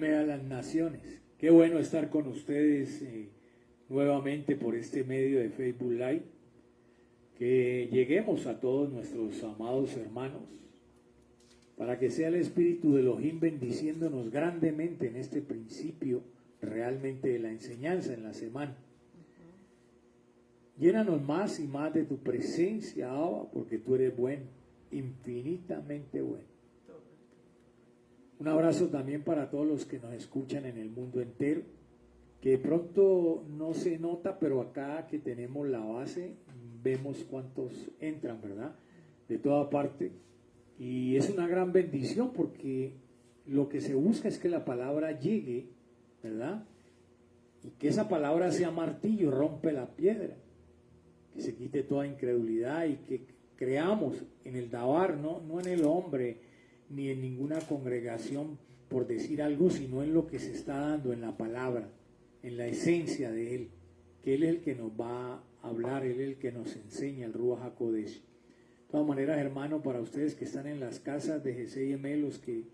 CIM a las naciones. Qué bueno estar con ustedes nuevamente por este medio de Facebook Live. Que lleguemos a todos nuestros amados hermanos para que sea el Espíritu de Elohim bendiciéndonos grandemente en este principio realmente de la enseñanza en la semana. Llénanos más y más de tu presencia, Abba, porque tú eres bueno, infinitamente bueno. Un abrazo también para todos los que nos escuchan en el mundo entero, que de pronto no se nota, pero acá que tenemos la base, vemos cuántos entran, ¿verdad? De toda parte. Y es una gran bendición porque lo que se busca es que la palabra llegue, ¿verdad? Y que esa palabra sea martillo, rompe la piedra. Que se quite toda incredulidad y que creamos en el Dabar, no en el hombre, ni en ninguna congregación por decir algo, sino en lo que se está dando en la palabra, en la esencia de Él, que Él es el que nos va a hablar, Él es el que nos enseña el Ruach HaKodesh. De todas maneras, hermano, para ustedes que están en las casas de GCIM, los que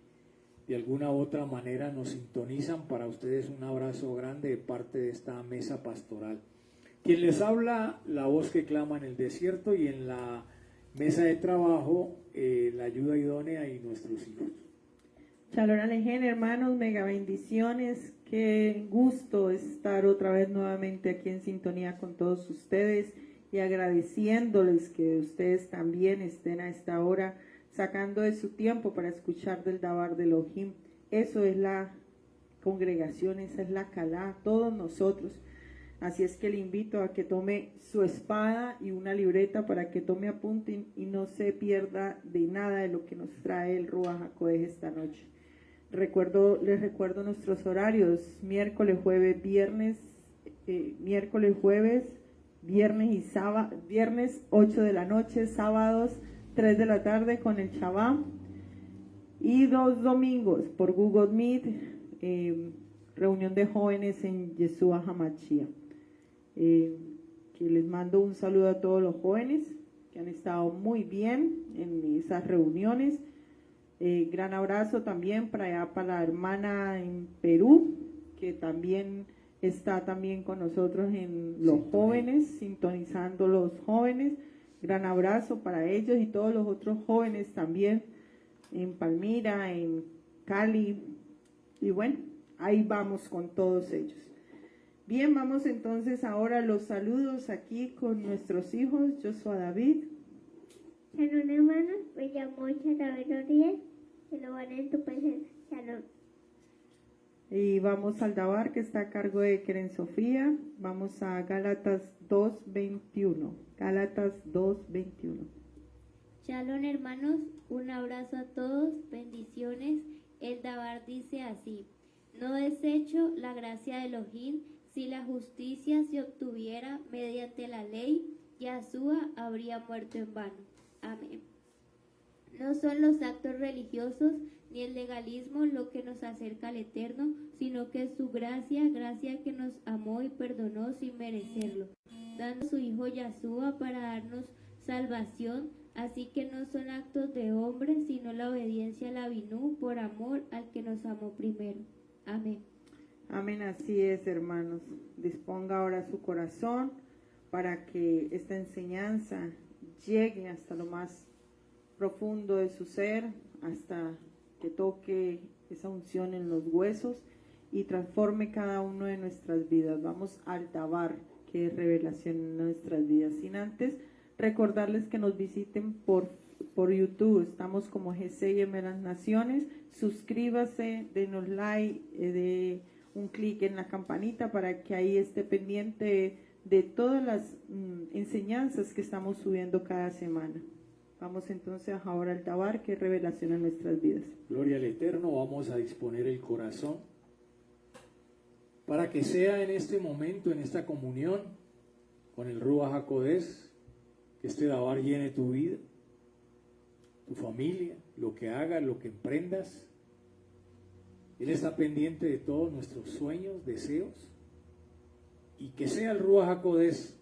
de alguna u otra manera nos sintonizan, para ustedes un abrazo grande de parte de esta mesa pastoral. Quien les habla, la voz que clama en el desierto, y en la mesa de trabajo, la ayuda idónea y nuestros hijos. Shalom Alejen, hermanos, mega bendiciones. Qué gusto estar otra vez nuevamente aquí en sintonía con todos ustedes y agradeciéndoles que ustedes también estén a esta hora sacando de su tiempo para escuchar del Dabar de Elohim. Eso es la congregación, esa es la Calá, todos nosotros. Así es que le invito a que tome su espada y una libreta para que tome apunte y no se pierda de nada de lo que nos trae el Ruach HaKodesh esta noche. Les recuerdo nuestros horarios: miércoles, jueves, viernes y sábado, viernes 8 de la noche, sábados 3 de la tarde con el Shabbat, y 2 domingos por Google Meet, reunión de jóvenes en Yeshua HaMashiach. Que les mando un saludo a todos los jóvenes que han estado muy bien en esas reuniones. Gran abrazo también para allá, para la hermana en Perú, que también está también con nosotros en los jóvenes, sintonizando los jóvenes. Gran abrazo para ellos y todos los otros jóvenes también en Palmira, en Cali, y bueno, ahí vamos con todos ellos. Bien, vamos entonces ahora a los saludos aquí con nuestros hijos. Yo soy David. Shalom, hermanos, me llamo Isabel Oriel, que lo van en tu presencia. Shalom. Y vamos al Dabar, que está a cargo de Keren Sofía. Vamos a Gálatas 2:21. Gálatas 2:21. Shalom, hermanos, un abrazo a todos, bendiciones. El Dabar dice así: no desecho la gracia de Elohim. Si la justicia se obtuviera mediante la ley, Yahshua habría muerto en vano. Amén. No son los actos religiosos ni el legalismo lo que nos acerca al Eterno, sino que es su gracia que nos amó y perdonó sin merecerlo, dando a su Hijo Yahshua para darnos salvación. Así que no son actos de hombre, sino la obediencia a la Binú por amor al que nos amó primero. Amén. Amén, así es, hermanos. Disponga ahora su corazón para que esta enseñanza llegue hasta lo más profundo de su ser, hasta que toque esa unción en los huesos y transforme cada uno de nuestras vidas. Vamos al Dabar, que es revelación en nuestras vidas. Sin antes recordarles que nos visiten por YouTube. Estamos como GCIM las Naciones. Suscríbase, denos like, de un clic en la campanita para que ahí esté pendiente de todas las enseñanzas que estamos subiendo cada semana. Vamos entonces ahora al Dabar, que es revelación en nuestras vidas. Gloria al Eterno. Vamos a disponer el corazón para que sea en este momento, en esta comunión con el Ruach HaKodesh, que este Dabar llene tu vida, tu familia, lo que hagas, lo que emprendas. Él está pendiente de todos nuestros sueños, deseos, y que sea el Ruach HaKodesh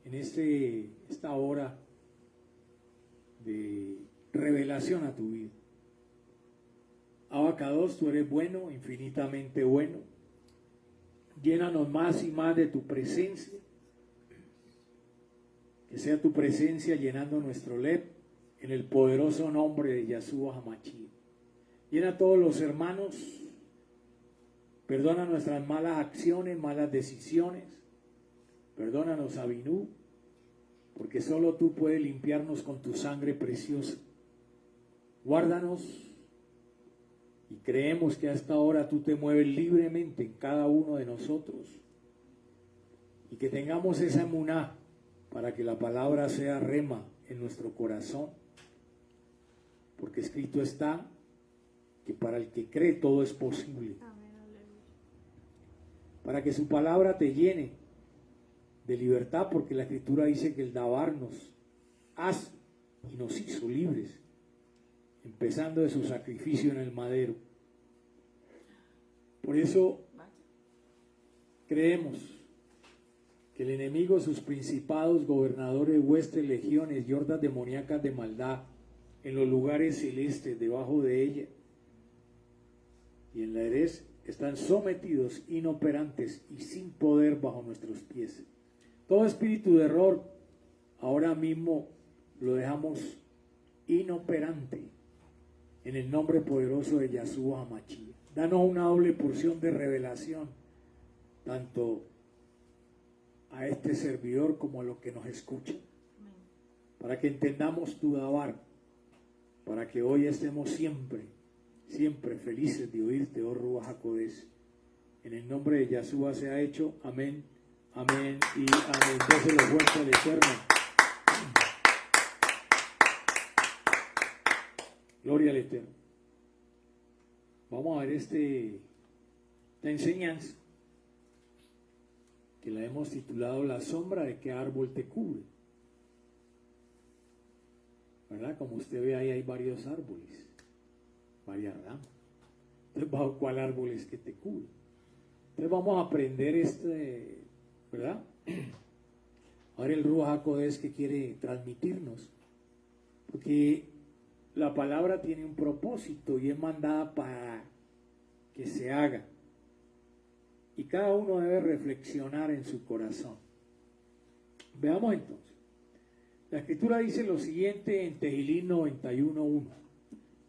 en esta hora de revelación a tu vida. Abacados, tú eres bueno, infinitamente bueno. Llénanos más y más de tu presencia. Que sea tu presencia llenando nuestro lep en el poderoso nombre de Yahshua HaMashiach. Llena a todos los hermanos. Perdona nuestras malas acciones, malas decisiones. Perdónanos, Abinú, porque solo tú puedes limpiarnos con tu sangre preciosa. Guárdanos y creemos que a esta hora tú te mueves libremente en cada uno de nosotros y que tengamos esa emuná para que la palabra sea rema en nuestro corazón, porque escrito está que para el que cree todo es posible. Para que su palabra te llene de libertad, porque la escritura dice que el Dabar nos hace y nos hizo libres, empezando de su sacrificio en el madero. Por eso creemos que el enemigo, sus principados, gobernadores, huestes, legiones y hordas demoníacas de maldad en los lugares celestes debajo de ella y en la Erez están sometidos, inoperantes y sin poder bajo nuestros pies. Todo espíritu de error ahora mismo lo dejamos inoperante en el nombre poderoso de Yahshua HaMashiach. Danos una doble porción de revelación, tanto a este servidor como a los que nos escuchan, para que entendamos tu Dabar, para que hoy estemos siempre felices de oírte, oh Ruach HaKodesh. En el nombre de Yahshua se ha hecho. Amén, amén y amén. Déselo fuerte al Eterno. Gloria al Eterno. Vamos a ver esta enseñanza que la hemos titulado La sombra de qué árbol te cubre. ¿Verdad? Como usted ve ahí hay varios árboles, varias ramas. Entonces, ¿bajo cuál árbol es que te cubre? Entonces vamos a aprender ¿verdad? Ahora el Ruach HaKodesh que quiere transmitirnos, porque la palabra tiene un propósito y es mandada para que se haga. Y cada uno debe reflexionar en su corazón. Veamos entonces. La escritura dice lo siguiente en Tehilín 91:1.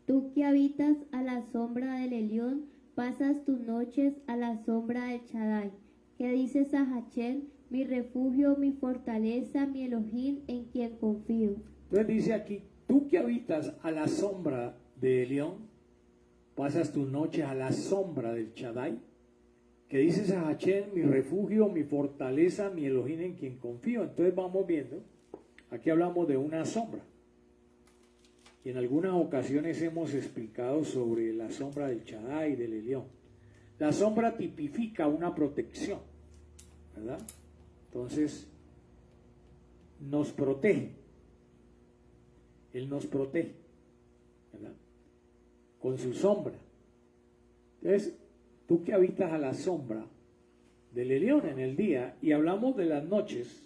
Tú que habitas a la sombra del Elión, pasas tus noches a la sombra del Shaddai. Que dices a Hachel, mi refugio, mi fortaleza, mi Elohim, en quien confío. Entonces dice aquí, tú que habitas a la sombra del Elión, pasas tus noches a la sombra del Shaddai. Que dices a Hachel, mi refugio, mi fortaleza, mi Elohim, en quien confío. Entonces vamos viendo, aquí hablamos de una sombra. Y en algunas ocasiones hemos explicado sobre la sombra del Shaddai y del Elión. La sombra tipifica una protección, ¿verdad? Entonces, nos protege. Él nos protege, ¿verdad? Con su sombra. Entonces, tú que habitas a la sombra del Elión en el día, y hablamos de las noches,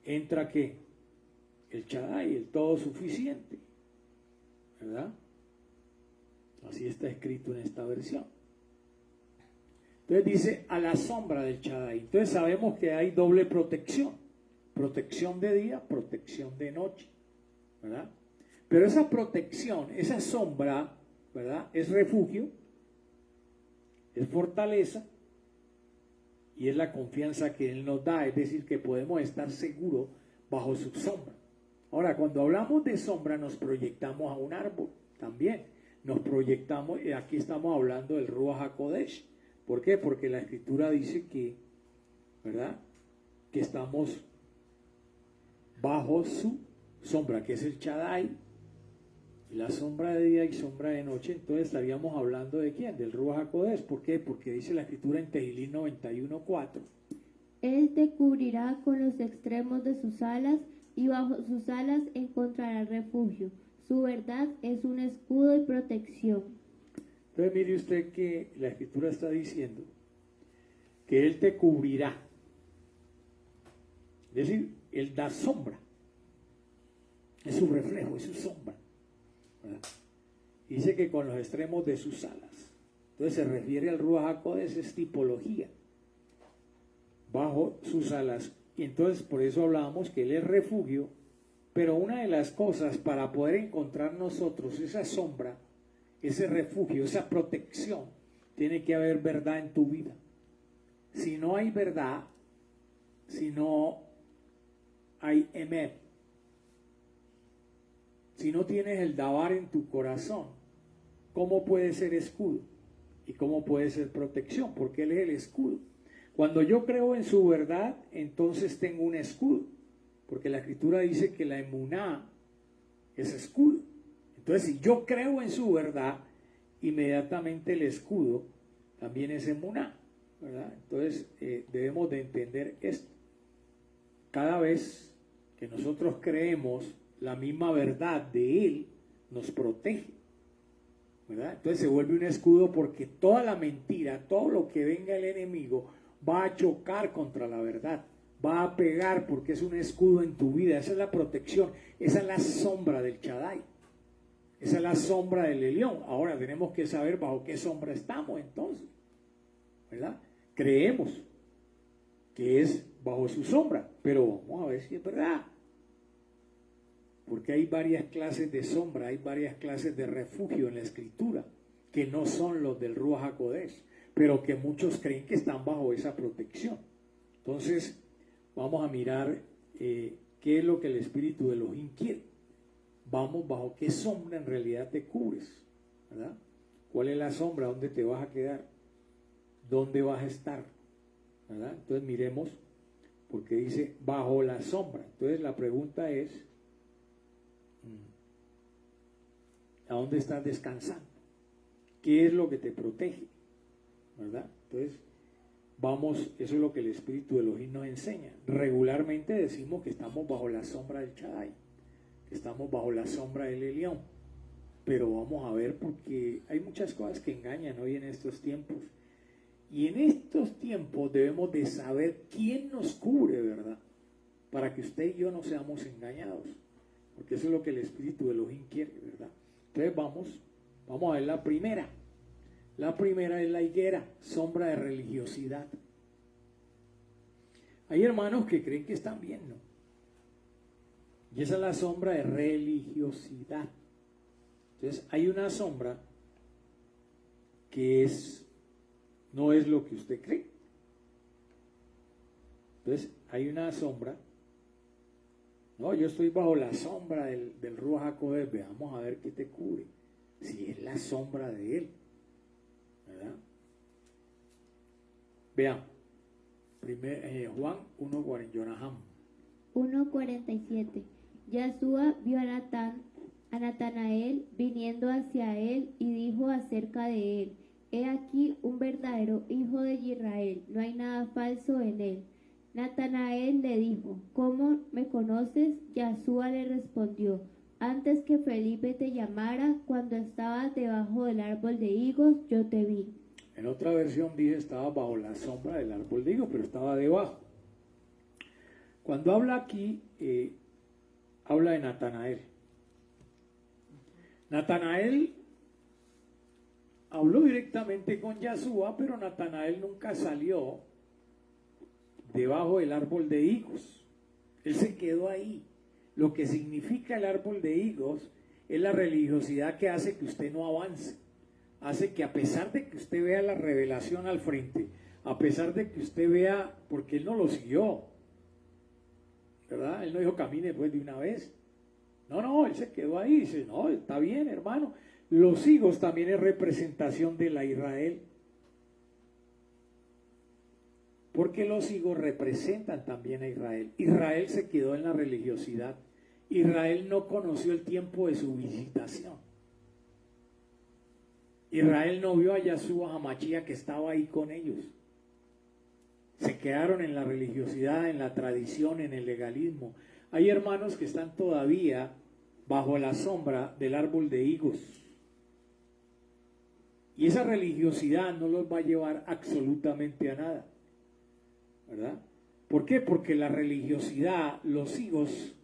entra ¿qué? El Shaddai, el todo suficiente, ¿verdad? Así está escrito en esta versión. Entonces dice a la sombra del Shaddai. Entonces sabemos que hay doble protección. Protección de día, protección de noche, ¿verdad? Pero esa protección, esa sombra, ¿verdad? Es refugio, es fortaleza y es la confianza que Él nos da. Es decir, que podemos estar seguros bajo su sombra. Ahora, cuando hablamos de sombra nos proyectamos a un árbol también. Nos proyectamos, aquí estamos hablando del Ruach HaKodesh. ¿Por qué? Porque la escritura dice que, ¿verdad? Que estamos bajo su sombra, que es el Shaddai, y la sombra de día y sombra de noche. Entonces estaríamos hablando de quién, del Ruach HaKodesh. ¿Por qué? Porque dice la escritura en Tehilín 91:4. Él te cubrirá con los extremos de sus alas, y bajo sus alas encontrarás refugio. Su verdad es un escudo y protección. Entonces mire usted que la escritura está diciendo que Él te cubrirá. Es decir, Él da sombra. Es su reflejo, es su sombra, ¿verdad? Dice que con los extremos de sus alas. Entonces se refiere al Ruach HaKodesh, es tipología. Bajo sus alas. Y entonces por eso hablábamos que Él es refugio. Pero una de las cosas para poder encontrar nosotros esa sombra, ese refugio, esa protección, tiene que haber verdad en tu vida. Si no hay verdad, si no hay emet, si no tienes el davar en tu corazón, ¿cómo puede ser escudo? ¿Y cómo puede ser protección? Porque Él es el escudo. Cuando yo creo en su verdad, entonces tengo un escudo. Porque la Escritura dice que la emuná es escudo. Entonces, si yo creo en su verdad, inmediatamente el escudo también es emuná, ¿verdad? Entonces, debemos de entender esto. Cada vez que nosotros creemos la misma verdad de Él, nos protege, ¿verdad? Entonces se vuelve un escudo porque toda la mentira, todo lo que venga el enemigo va a chocar contra la verdad. Va a pegar porque es un escudo en tu vida. Esa es la protección. Esa es la sombra del Shaddai. Esa es la sombra del Elión. Ahora tenemos que saber bajo qué sombra estamos entonces, ¿verdad? Creemos que es bajo su sombra, pero vamos a ver si es verdad. Porque hay varias clases de sombra, hay varias clases de refugio en la Escritura que no son los del Ruach HaKodesh, pero que muchos creen que están bajo esa protección. Entonces, vamos a mirar qué es lo que el Espíritu de Elohim quiere. Vamos, bajo qué sombra en realidad te cubres, ¿verdad? ¿Cuál es la sombra? ¿Dónde te vas a quedar? ¿Dónde vas a estar? ¿Verdad? Entonces miremos, porque dice bajo la sombra. Entonces la pregunta es, ¿a dónde estás descansando? ¿Qué es lo que te protege? ¿Verdad? Entonces, vamos, eso es lo que el Espíritu de Elohim nos enseña. Regularmente decimos que estamos bajo la sombra del Shaddai, que estamos bajo la sombra del Elión. Pero vamos a ver, porque hay muchas cosas que engañan hoy en estos tiempos. Y en estos tiempos debemos de saber quién nos cubre, ¿verdad? Para que usted y yo no seamos engañados. Porque eso es lo que el Espíritu de Elohim quiere, ¿verdad? Entonces vamos a ver la primera. La primera es la higuera, sombra de religiosidad. Hay hermanos que creen que están bien, ¿no? Y esa es la sombra de religiosidad. Entonces hay una sombra que no es lo que usted cree. Entonces hay una sombra. No, yo estoy bajo la sombra del Ruach HaKodesh. Veamos a ver qué te cubre. Si es la sombra de Él, ¿verdad? Vean, Juan 1:40, Jonaham 1:47. Yahshua vio a Natanael viniendo hacia él y dijo acerca de él: He aquí un verdadero hijo de Israel, no hay nada falso en él. Natanael le dijo: ¿Cómo me conoces? Yahshua le respondió: Antes que Felipe te llamara, cuando estabas debajo del árbol de higos, yo te vi. En otra versión dice estaba bajo la sombra del árbol de higos, pero estaba debajo. Cuando habla aquí, habla de Natanael. Natanael habló directamente con Yahshua, pero Natanael nunca salió debajo del árbol de higos. Él se quedó ahí. Lo que significa el árbol de higos es la religiosidad que hace que usted no avance. Hace que a pesar de que usted vea la revelación al frente, a pesar de que usted vea, porque él no lo siguió, ¿verdad? Él no dijo camine pues de una vez. No, él se quedó ahí. Dice, no, está bien, hermano. Los higos también es representación de la Israel. Porque los higos representan también a Israel. Israel se quedó en la religiosidad. Israel no conoció el tiempo de su visitación. Israel no vio a Yahshua HaMashiach que estaba ahí con ellos. Se quedaron en la religiosidad, en la tradición, en el legalismo. Hay hermanos que están todavía bajo la sombra del árbol de higos. Y esa religiosidad no los va a llevar absolutamente a nada, ¿verdad? ¿Por qué? Porque la religiosidad, los higos,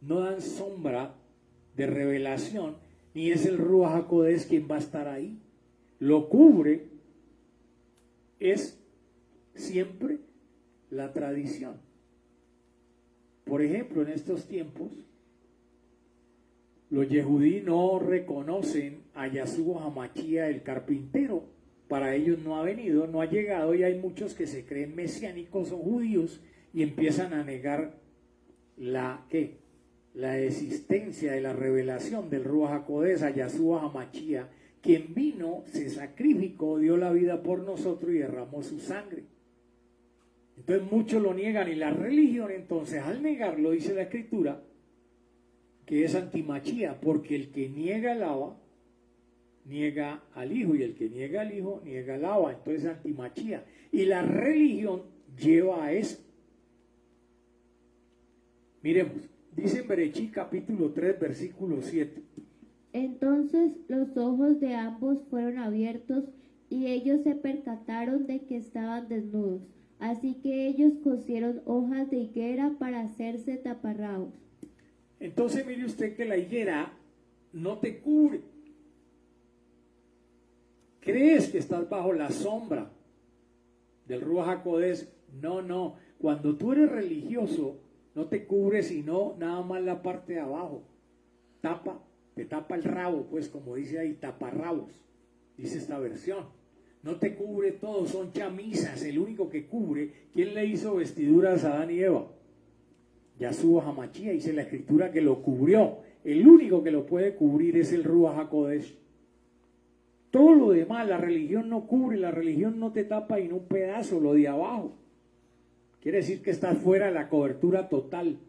no dan sombra de revelación ni es el Ruach HaKodesh quien va a estar ahí. Lo cubre es siempre la tradición. Por ejemplo, en estos tiempos, los yehudí no reconocen a Yahshua HaMashiach el carpintero. Para ellos no ha venido, no ha llegado, y hay muchos que se creen mesiánicos o judíos y empiezan a negar la existencia de la revelación del Ruach HaKodesh, a Yahshua HaMashiach, quien vino, se sacrificó, dio la vida por nosotros y derramó su sangre. Entonces muchos lo niegan, y la religión entonces, al negarlo, dice la Escritura que es antimachía, porque el que niega el Abba niega al Hijo, y el que niega al Hijo niega al Abba. Entonces es antimachía, y la religión lleva a eso. Miremos, dice en Berechí capítulo 3 versículo 7. Entonces los ojos de ambos fueron abiertos y ellos se percataron de que estaban desnudos. Así que ellos cosieron hojas de higuera para hacerse taparrabos. Entonces mire usted que la higuera no te cubre. ¿Crees que estás bajo la sombra del Ruach HaKodesh? No. Cuando tú eres religioso, no te cubre sino nada más la parte de abajo. Te tapa el rabo, pues, como dice ahí, taparrabos, dice esta versión. No te cubre todo, son chamisas. El único que cubre, ¿quién le hizo vestiduras a Adán y Eva? Yahshua HaMashiach, dice la Escritura que lo cubrió. El único que lo puede cubrir es el Ruach HaKodesh. Todo lo demás, la religión no cubre, la religión no te tapa ni un pedazo, lo de abajo. Quiere decir que estás fuera de la cobertura total.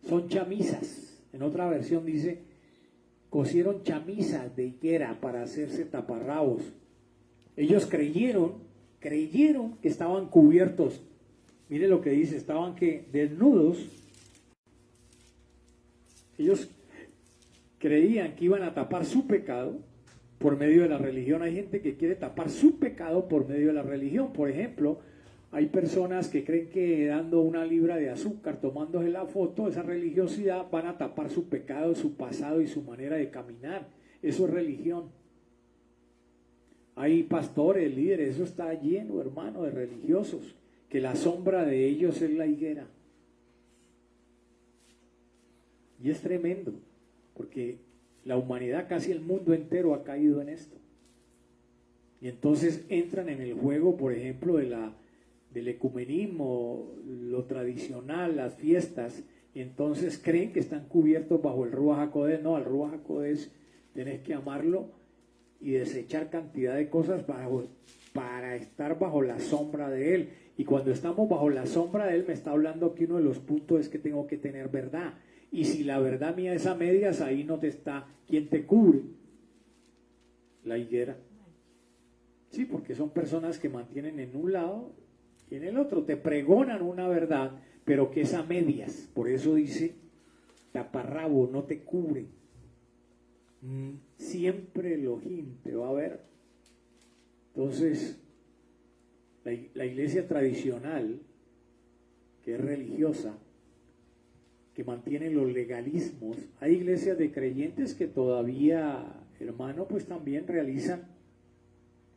Son chamisas. En otra versión dice, cosieron chamisas de higuera para hacerse taparrabos. Ellos creyeron que estaban cubiertos. Mire lo que dice, estaban que desnudos. Ellos creían que iban a tapar su pecado por medio de la religión. Hay gente que quiere tapar su pecado por medio de la religión. Por ejemplo, hay personas que creen que dando una libra de azúcar, tomándose la foto, esa religiosidad, van a tapar su pecado, su pasado y su manera de caminar. Eso es religión. Hay pastores, líderes, eso está lleno, hermano, de religiosos, que la sombra de ellos es la higuera. Y es tremendo, porque la humanidad, casi el mundo entero ha caído en esto. Y entonces entran en el juego, por ejemplo, del ecumenismo, lo tradicional, las fiestas, y entonces creen que están cubiertos bajo el Ruach HaKodesh. No, al Ruach HaKodesh tenés que amarlo y desechar cantidad de cosas para estar bajo la sombra de Él. Y cuando estamos bajo la sombra de Él, me está hablando que uno de los puntos es que tengo que tener verdad. Y si la verdad mía es a medias, ahí no te está. ¿Quién te cubre? La higuera. Sí, porque son personas que mantienen en un lado y en el otro. Te pregonan una verdad, pero que es a medias. Por eso dice, taparrabo, no te cubre. Siempre Elohim te va a ver. Entonces, la iglesia tradicional, que es religiosa, que mantiene los legalismos, hay iglesias de creyentes que todavía, hermano, pues también realizan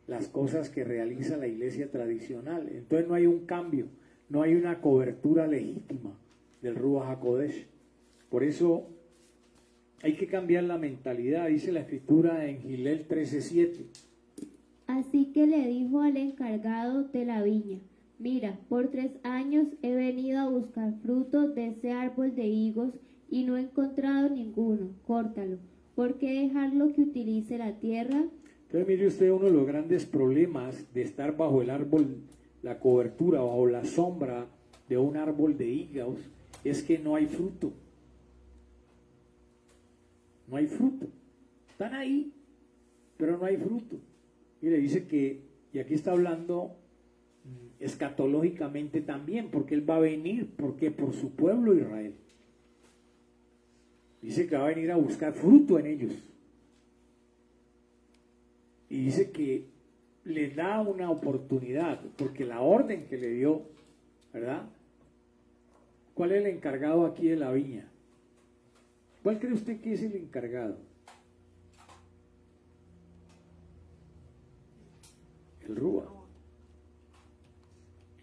las cosas que realiza la iglesia tradicional. Entonces no hay un cambio, no hay una cobertura legítima del Ruach HaKodesh. Por eso hay que cambiar la mentalidad, dice la Escritura en Gilel 13:7. Así que le dijo al encargado de la viña, mira, por 3 años he venido a buscar fruto de ese árbol de higos y no he encontrado ninguno, córtalo. ¿Por qué dejarlo que utilice la tierra? Entonces mire usted, uno de los grandes problemas de estar bajo el árbol, la cobertura, bajo la sombra de un árbol de higos, es que no hay fruto. No hay fruto. Están ahí, pero no hay fruto. Mire, dice que, y aquí está hablando escatológicamente también, porque Él va a venir, porque por su pueblo Israel. Dice que va a venir a buscar fruto en ellos. Y dice que le da una oportunidad, porque la orden que le dio, ¿verdad? ¿Cuál es el encargado aquí de la viña? ¿Cuál cree usted que es el encargado? El Rúa.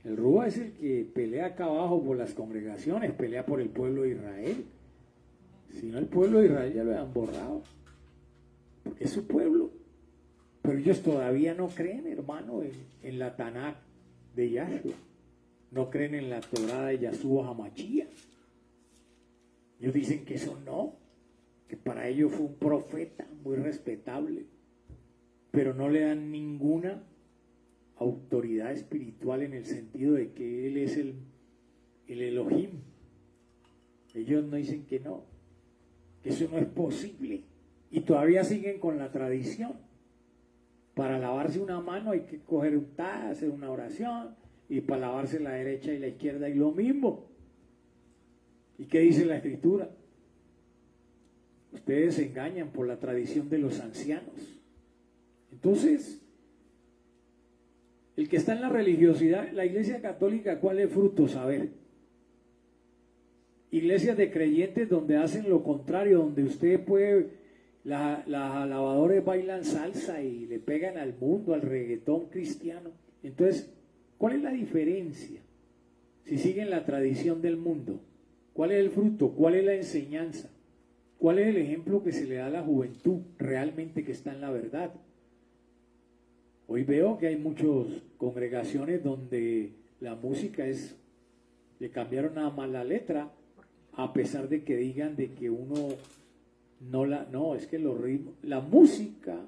El Rúa es el que pelea acá abajo por las congregaciones, pelea por el pueblo de Israel. Si no, el pueblo de Israel ya lo han borrado, porque es su pueblo. Pero ellos todavía no creen, hermano, en la Tanakh de Yahshua. No creen en la Torá de Yahshua Hamashia. Ellos dicen que eso no, que para ellos fue un profeta muy respetable, pero no le dan ninguna autoridad espiritual en el sentido de que él es el Elohim. Ellos no dicen que no, que eso no es posible, y todavía siguen con la tradición. Para lavarse una mano hay que coger un taza, hacer una oración, y para lavarse la derecha y la izquierda y lo mismo. ¿Y qué dice la Escritura? Ustedes se engañan por la tradición de los ancianos. Entonces, el que está en la religiosidad, la Iglesia Católica, ¿cuál es fruto? Saber. Iglesias de creyentes donde hacen lo contrario, donde usted puede, las alabadores bailan salsa y le pegan al mundo, al reggaetón cristiano. Entonces, ¿cuál es la diferencia? Si siguen la tradición del mundo, ¿cuál es el fruto? ¿Cuál es la enseñanza? ¿Cuál es el ejemplo que se le da a la juventud realmente que está en la verdad? Hoy veo que hay muchas congregaciones donde la música le cambiaron nada más la letra, a pesar de que digan de que uno no, es que los ritmos, la música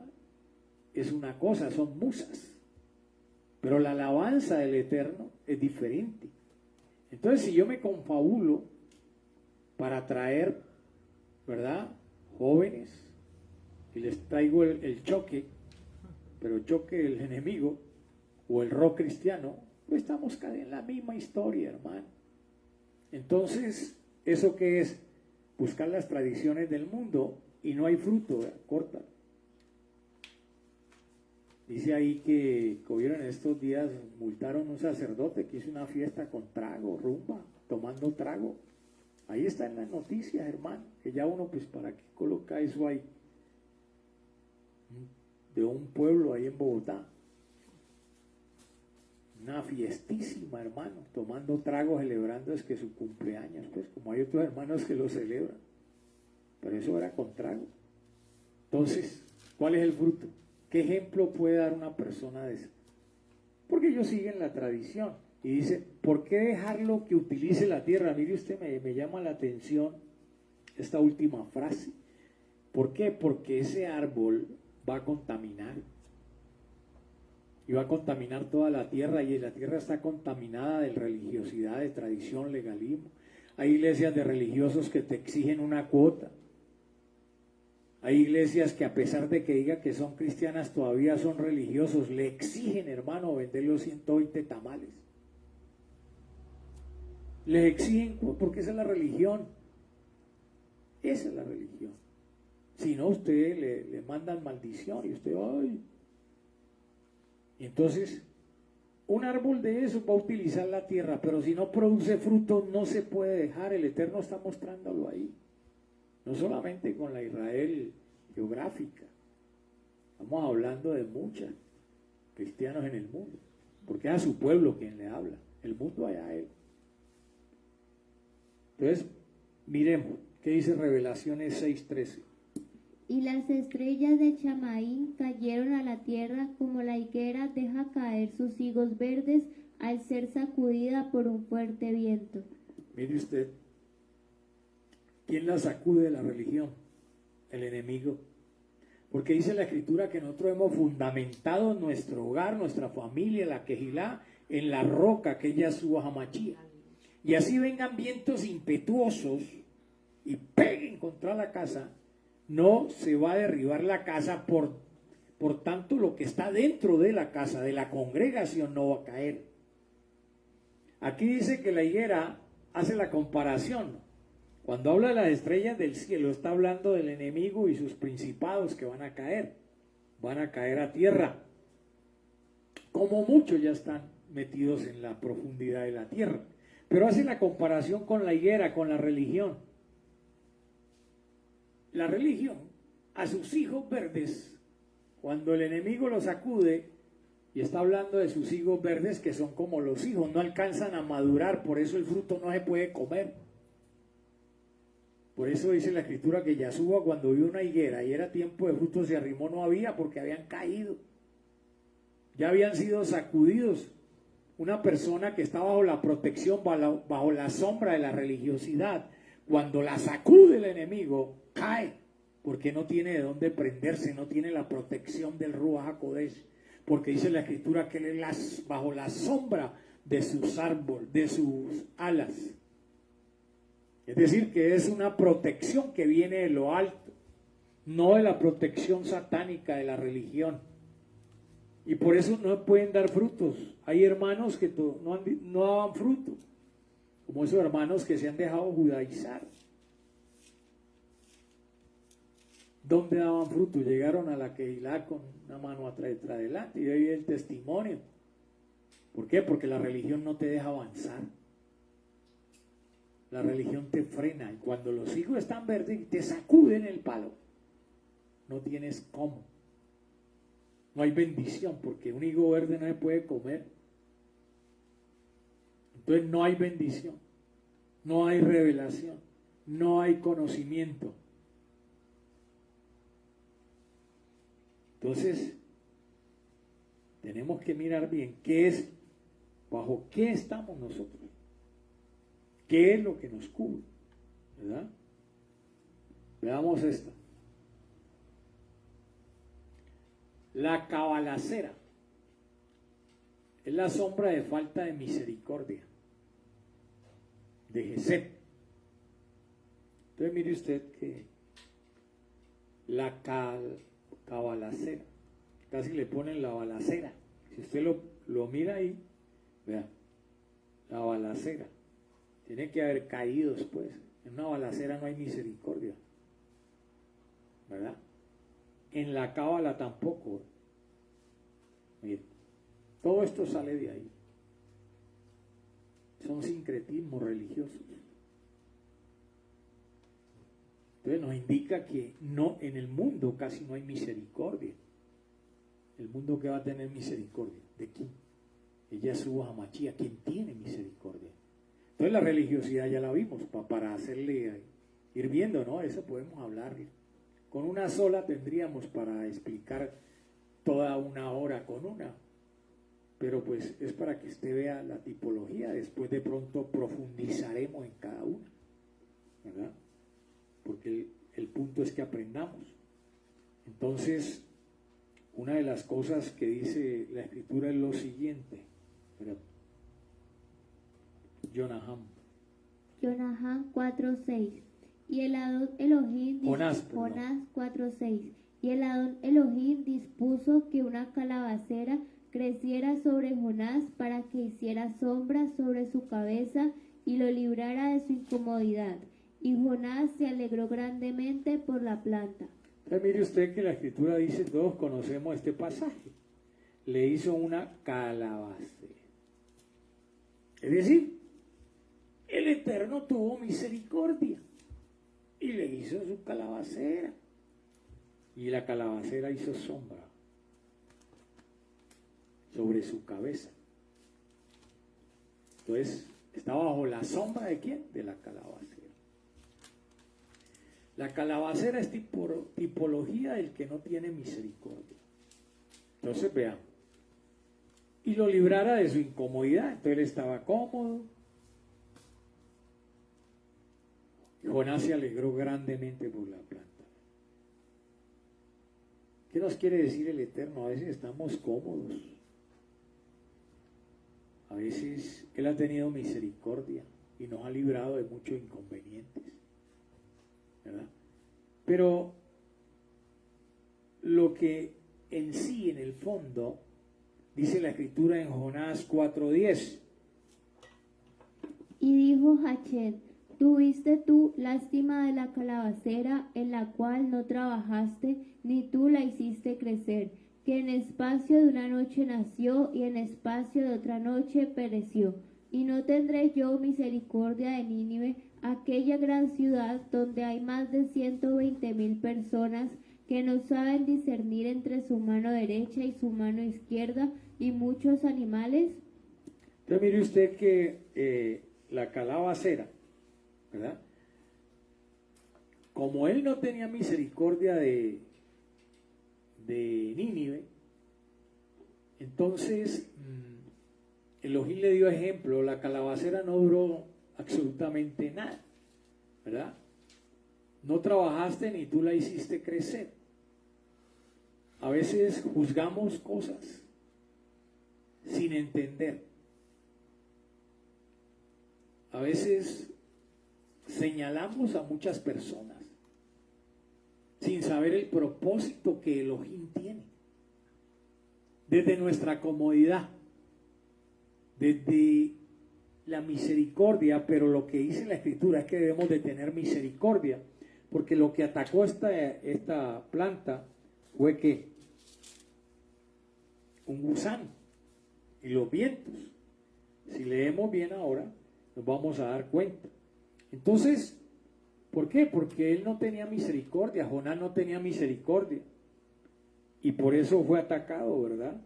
es una cosa, son musas, pero la alabanza del Eterno es diferente. Entonces, si yo me confabulo para atraer, ¿verdad?, jóvenes, y les traigo el choque, pero choque del enemigo, o el rock cristiano, pues estamos casi en la misma historia, hermano. Entonces, ¿eso qué es? Buscar las tradiciones del mundo y no hay fruto, corta. Dice ahí que vieron en estos días, multaron a un sacerdote que hizo una fiesta con trago, rumba, tomando trago. Ahí está en las noticias, hermano, que ya uno, pues, ¿para qué coloca eso ahí? De un pueblo ahí en Bogotá. Una fiestísima, hermano, tomando trago, celebrando es que su cumpleaños, pues, como hay otros hermanos que lo celebran. Pero eso era con trago. Entonces, ¿cuál es el fruto? ¿Qué ejemplo puede dar una persona de esa? Porque ellos siguen la tradición. Y dice, ¿por qué dejarlo que utilice la tierra? Mire usted, me llama la atención esta última frase. ¿Por qué? Porque ese árbol va a contaminar. Y va a contaminar toda la tierra, y la tierra está contaminada de religiosidad, de tradición, legalismo. Hay iglesias de religiosos que te exigen una cuota. Hay iglesias que, a pesar de que diga que son cristianas, todavía son religiosos. Le exigen, hermano, vender los 120 tamales. Les exigen, porque esa es la religión. Esa es la religión. Si no, usted le mandan maldición y usted, ¡ay! Entonces, un árbol de eso va a utilizar la tierra, pero si no produce fruto, no se puede dejar. El Eterno está mostrándolo ahí. No solamente con la Israel geográfica. Estamos hablando de muchos cristianos en el mundo, porque es a su pueblo quien le habla. El mundo allá a él. Entonces, miremos, ¿qué dice Revelaciones 6:13? Y las estrellas de Chamaín cayeron a la tierra como la higuera deja caer sus higos verdes al ser sacudida por un fuerte viento. Mire usted, ¿quién la sacude de la religión? El enemigo. Porque dice la Escritura que nosotros hemos fundamentado nuestro hogar, nuestra familia, la Quejilá, en la roca que es Yahshua Hamashia. Y así vengan vientos impetuosos y peguen contra la casa, no se va a derribar la casa, por tanto lo que está dentro de la casa, de la congregación, no va a caer. Aquí dice que la higuera hace la comparación. Cuando habla de las estrellas del cielo, está hablando del enemigo y sus principados que van a caer a tierra. Como muchos ya están metidos en la profundidad de la tierra. Pero hace la comparación con la higuera, con la religión. La religión, a sus hijos verdes, cuando el enemigo los sacude, Y está hablando de sus higos verdes que son como los higos, no alcanzan a madurar, por eso el fruto no se puede comer. Por eso dice la escritura que Yasuba cuando vio una higuera y era tiempo de frutos se arrimó, no había porque habían caído. Ya habían sido sacudidos. Una persona que está bajo la protección, bajo la sombra de la religiosidad, cuando la sacude el enemigo, cae, porque no tiene de dónde prenderse, no tiene la protección del Ruach HaKodesh, porque dice la escritura que él es bajo la sombra de sus árboles, de sus alas. Es decir, que es una protección que viene de lo alto, no de la protección satánica de la religión. Y por eso no pueden dar frutos. Hay hermanos que no daban fruto, como esos hermanos que se han dejado judaizar. ¿Dónde daban fruto? Llegaron a la Keilah con una mano atrás adelante y ahí el testimonio. ¿Por qué? Porque la religión no te deja avanzar. La religión te frena y cuando los higos están verdes te sacuden el palo. No tienes cómo. No hay bendición porque un higo verde no se puede comer. Entonces no hay bendición, no hay revelación, no hay conocimiento. Entonces tenemos que mirar bien qué es, bajo qué estamos nosotros, qué es lo que nos cubre, ¿verdad? Veamos esta. La cabalacera es la sombra de falta de misericordia de Gesed. Entonces mire usted que la cabalacera, casi le ponen la balacera. Si usted lo mira ahí, vea, la balacera. Tiene que haber caído después. En una balacera no hay misericordia, ¿verdad? En la cábala tampoco. Mire, todo esto sale de ahí. Son sincretismos religiosos. Entonces nos indica que no, en el mundo casi no hay misericordia. El mundo que va a tener misericordia, ¿de quién? Ella suba a Machía, ¿quién tiene misericordia? Entonces la religiosidad ya la vimos, para hacerle ir viendo, ¿no? Eso podemos hablarle. Con una sola tendríamos para explicar toda una hora con una. Pero pues es para que usted vea la tipología. Después de pronto profundizaremos en cada una, ¿verdad? Porque el punto es que aprendamos. Entonces, una de las cosas que dice la escritura es lo siguiente. ¿Verdad? Jonahán 4:6. Y el Adón Elohim Jonás 4:6. Y el Adón Elohim dispuso que una calabacera creciera sobre Jonás para que hiciera sombra sobre su cabeza y lo librara de su incomodidad. Y Jonás se alegró grandemente por la planta. Entonces mire usted que la escritura dice, todos conocemos este pasaje. Le hizo una calabacera. Es decir, el Eterno tuvo misericordia y le hizo su calabacera. Y la calabacera hizo sombra sobre su cabeza. Entonces, está bajo la sombra ¿de quién? De la calabacera. La calabacera es tipología del que no tiene misericordia. Entonces, veamos. Y lo librara de su incomodidad. Entonces él estaba cómodo. Jonás se alegró grandemente por la planta. ¿Qué nos quiere decir el Eterno? A veces estamos cómodos. A veces Él ha tenido misericordia y nos ha librado de muchos inconvenientes, ¿verdad? Pero lo que en sí, en el fondo, dice la escritura en Jonás 4:10. Y dijo Hached: ¿tuviste tú lástima de la calabacera en la cual no trabajaste, ni tú la hiciste crecer, que en espacio de una noche nació y en espacio de otra noche pereció? Y no tendré yo misericordia de Nínive, aquella gran ciudad donde hay más de 120,000 personas que no saben discernir entre su mano derecha y su mano izquierda, y muchos animales. Entonces mire usted que la calabacera, ¿verdad? Como él no tenía misericordia de Nínive, entonces Elohim le dio ejemplo. La calabacera no duró absolutamente nada, ¿verdad? No trabajaste ni tú la hiciste crecer. A veces juzgamos cosas sin entender. A veces señalamos a muchas personas sin saber el propósito que Elohim tiene. Desde nuestra comodidad, desde la misericordia, pero lo que dice la Escritura es que debemos de tener misericordia, porque lo que atacó esta planta fue que un gusano y los vientos. Si leemos bien ahora, nos vamos a dar cuenta. Entonces, ¿por qué? Porque él no tenía misericordia, Jonás no tenía misericordia. Y por eso fue atacado, ¿verdad?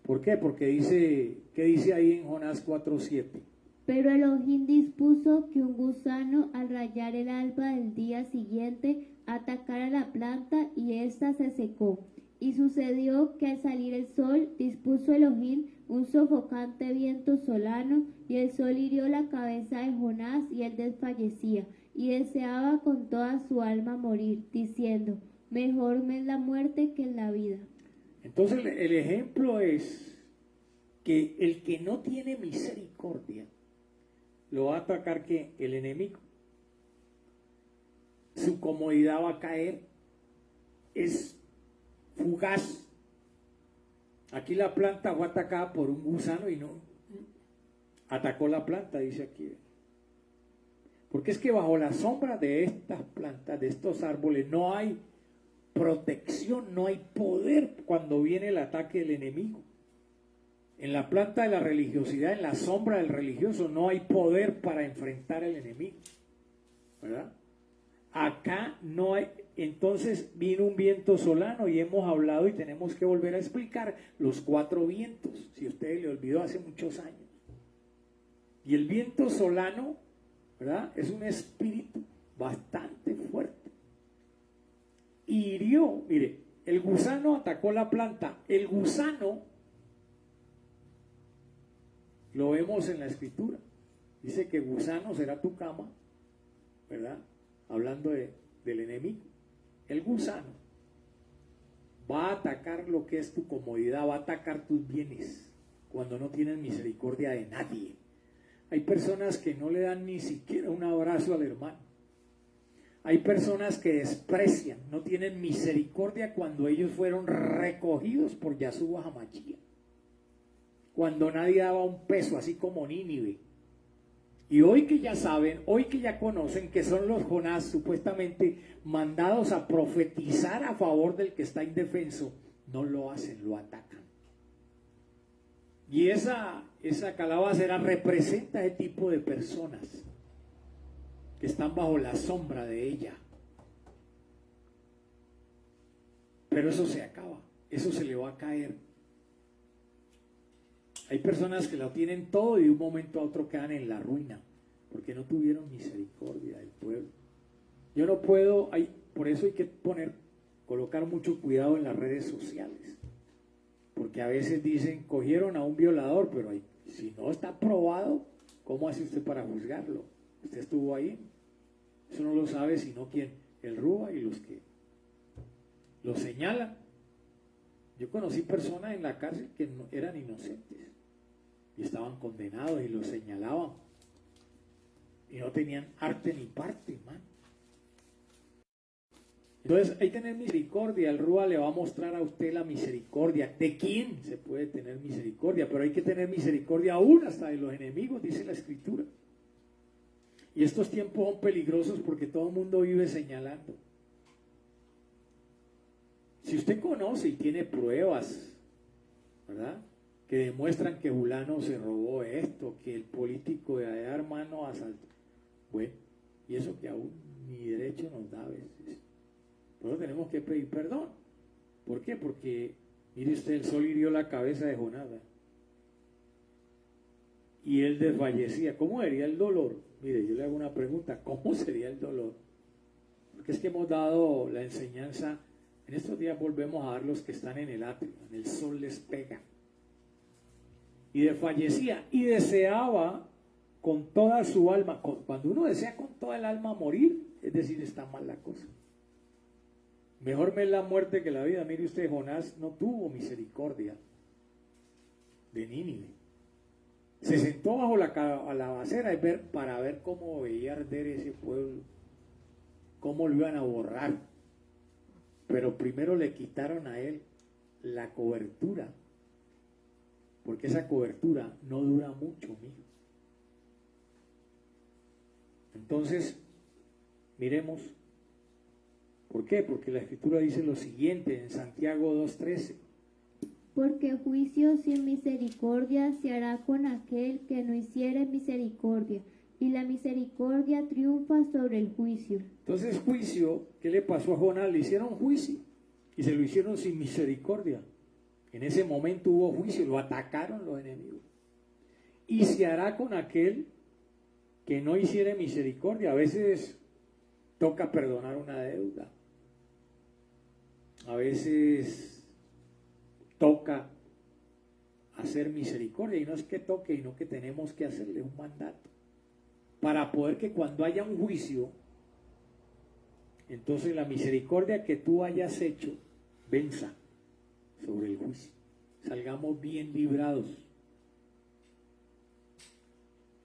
¿Por qué? Porque dice, ¿qué dice ahí en Jonás 4:7? Pero Elohim dispuso que un gusano, al rayar el alba del día siguiente, atacara la planta y ésta se secó. Y sucedió que al salir el sol, dispuso Elohim un sofocante viento solano, y el sol hirió la cabeza de Jonás, y él desfallecía, y deseaba con toda su alma morir, diciendo: mejor me es la muerte que la vida. Entonces el ejemplo es que el que no tiene misericordia lo va a atacar que el enemigo. Su comodidad va a caer, es fugaz. Aquí la planta fue atacada por un gusano y no atacó la planta, dice aquí. Porque es que bajo la sombra de estas plantas, de estos árboles, no hay protección, no hay poder cuando viene el ataque del enemigo. En la planta de la religiosidad, en la sombra del religioso, no hay poder para enfrentar al enemigo, ¿verdad? Acá no hay. Entonces vino un viento solano y hemos hablado y tenemos que volver a explicar los 4 vientos, si usted le olvidó hace muchos años. Y el viento solano, ¿verdad? Es un espíritu bastante fuerte. Y hirió, mire, el gusano atacó la planta. El gusano lo vemos en la Escritura. Dice que gusano será tu cama, ¿verdad? Hablando del enemigo. El gusano va a atacar lo que es tu comodidad, va a atacar tus bienes cuando no tienes misericordia de nadie. Hay personas que no le dan ni siquiera un abrazo al hermano. Hay personas que desprecian, no tienen misericordia cuando ellos fueron recogidos por Yahshua Hamashia. Cuando nadie daba un peso, así como Nínive. Y hoy que ya saben, hoy que ya conocen que son los Jonás supuestamente mandados a profetizar a favor del que está indefenso, no lo hacen, lo atacan. Y esa calabacera representa ese tipo de personas que están bajo la sombra de ella. Pero eso se acaba, eso se le va a caer. Hay personas que lo tienen todo y de un momento a otro quedan en la ruina porque no tuvieron misericordia del pueblo. Yo no puedo, por eso hay que colocar mucho cuidado en las redes sociales, porque a veces dicen cogieron a un violador, pero si no está probado, ¿cómo hace usted para juzgarlo? Usted estuvo ahí, eso no lo sabe sino quien, el RUA y los que lo señalan. Yo conocí personas en la cárcel que no, eran inocentes y estaban condenados y los señalaban y no tenían arte ni parte, man. Entonces hay que tener misericordia. El Rúa le va a mostrar a usted la misericordia. ¿De quién se puede tener misericordia? Pero hay que tener misericordia aún hasta de los enemigos, dice la Escritura. Y estos tiempos son peligrosos porque todo el mundo vive señalando. Si usted conoce y tiene pruebas, ¿verdad?, que demuestran que fulano se robó esto, que el político de allá, hermano, asaltó. Bueno, y eso que aún ni derecho nos da a veces. Por eso tenemos que pedir perdón. ¿Por qué? Porque, mire usted, el sol hirió la cabeza de Jonás, ¿verdad? Y él desfallecía. ¿Cómo sería el dolor? Mire, yo le hago una pregunta. ¿Cómo sería el dolor? Porque es que hemos dado la enseñanza. En estos días volvemos a dar los que están en el atrio. En el sol les pega. Y desfallecía. Y deseaba con toda su alma. Cuando uno desea con toda el alma morir, es decir, está mal la cosa. Mejor me es la muerte que la vida. Mire usted, Jonás no tuvo misericordia de Nínive. Se sentó bajo la calabacera para ver cómo veía arder ese pueblo, cómo lo iban a borrar. Pero primero le quitaron a él la cobertura, porque esa cobertura no dura mucho, mijo. Entonces, miremos, ¿por qué? Porque la Escritura dice lo siguiente en Santiago 2:13. Porque juicio sin misericordia se hará con aquel que no hiciere misericordia, y la misericordia triunfa sobre el juicio. Entonces, juicio, ¿qué le pasó a Jonás? Le hicieron juicio y se lo hicieron sin misericordia. En ese momento hubo juicio, lo atacaron los enemigos. Y se hará con aquel que no hiciere misericordia. A veces toca perdonar una deuda. A veces toca hacer misericordia, y no es que toque, sino que tenemos que hacerle un mandato para poder que cuando haya un juicio, entonces la misericordia que tú hayas hecho venza sobre el juicio, salgamos bien librados.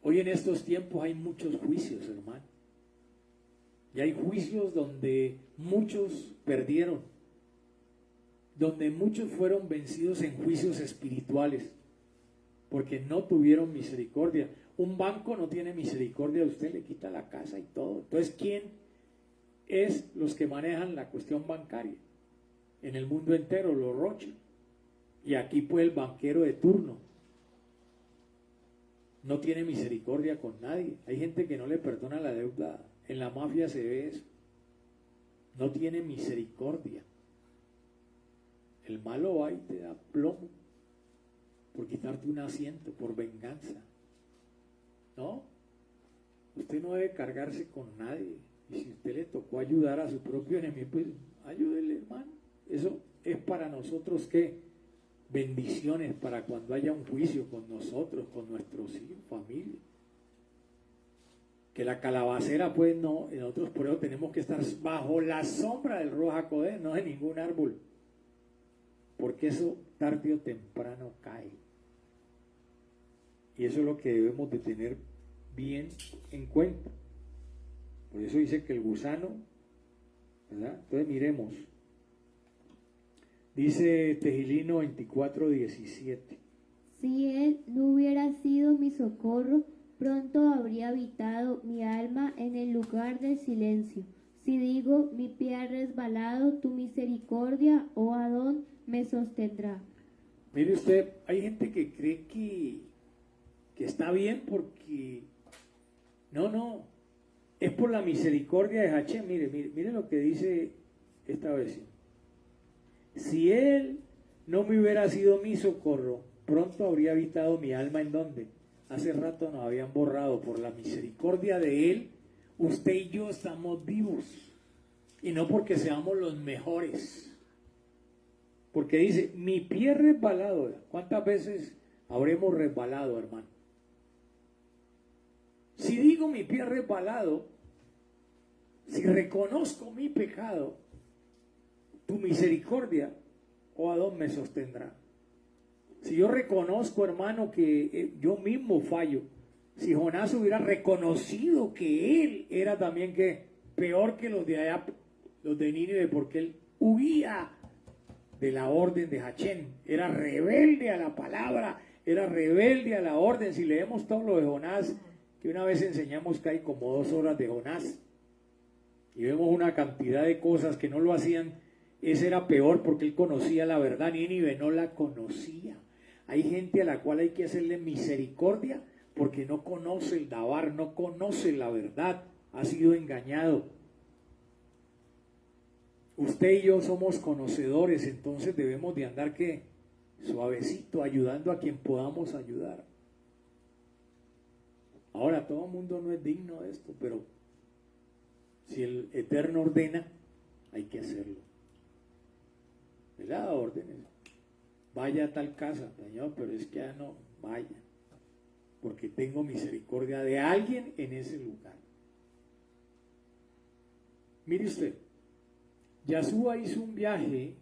Hoy en estos tiempos hay muchos juicios, hermano, y hay juicios donde muchos perdieron, donde muchos fueron vencidos en juicios espirituales, porque no tuvieron misericordia. Un banco no tiene misericordia, usted le quita la casa y todo. Entonces, ¿quién es los que manejan la cuestión bancaria? En el mundo entero, los Rothschild. Y aquí pues el banquero de turno no tiene misericordia con nadie. Hay gente que no le perdona la deuda. En la mafia se ve eso. No tiene misericordia. El malo va y te da plomo por quitarte un asiento, por venganza. No, usted no debe cargarse con nadie. Y si usted le tocó ayudar a su propio enemigo, pues ayúdele, hermano. Eso es para nosotros que bendiciones para cuando haya un juicio con nosotros, con nuestros hijos, familia. Que la calabacera, pues no, nosotros por eso tenemos que estar bajo la sombra del Ruach HaKodesh, no de ningún árbol. Porque eso tarde o temprano cae. Y eso es lo que debemos de tener bien en cuenta. Por eso dice que el gusano, ¿verdad? Entonces miremos. Dice Tejilino 24:17. Si él no hubiera sido mi socorro, pronto habría habitado mi alma en el lugar del silencio. Si digo, mi pie ha resbalado, tu misericordia, oh Adón, me sostendrá. Mire usted, hay gente que cree que está bien porque no, es por la misericordia de Hachén. Mire lo que dice esta versión. Si él no me hubiera sido mi socorro, pronto habría habitado mi alma en donde hace rato nos habían borrado. Por la misericordia de él, usted y yo estamos vivos, y no porque seamos los mejores. Porque dice, mi pie resbalado. ¿Cuántas veces habremos resbalado, hermano? Si digo mi pie resbalado, si reconozco mi pecado, tu misericordia, oh Adón, me sostendrá. Si yo reconozco, hermano, que yo mismo fallo, si Jonás hubiera reconocido que él era también que peor que los de allá, los de Nínive, porque él huía de la orden de Hachén, era rebelde a la palabra, era rebelde a la orden. Si leemos todo lo de Jonás, que una vez enseñamos que hay como 2 horas de Jonás, y vemos una cantidad de cosas que no lo hacían, ese era peor porque él conocía la verdad, Nínive no la conocía. Hay gente a la cual hay que hacerle misericordia porque no conoce el Dabar, no conoce la verdad, ha sido engañado. usted y yo somos conocedores, entonces debemos de andar que suavecito, ayudando a quien podamos ayudar. Ahora, todo el mundo no es digno de esto, pero si el Eterno ordena, hay que hacerlo. Él le da órdenes. Vaya a tal casa, Señor, pero es que ya no, vaya, porque tengo misericordia de alguien en ese lugar. Mire usted, Yahshua hizo un viaje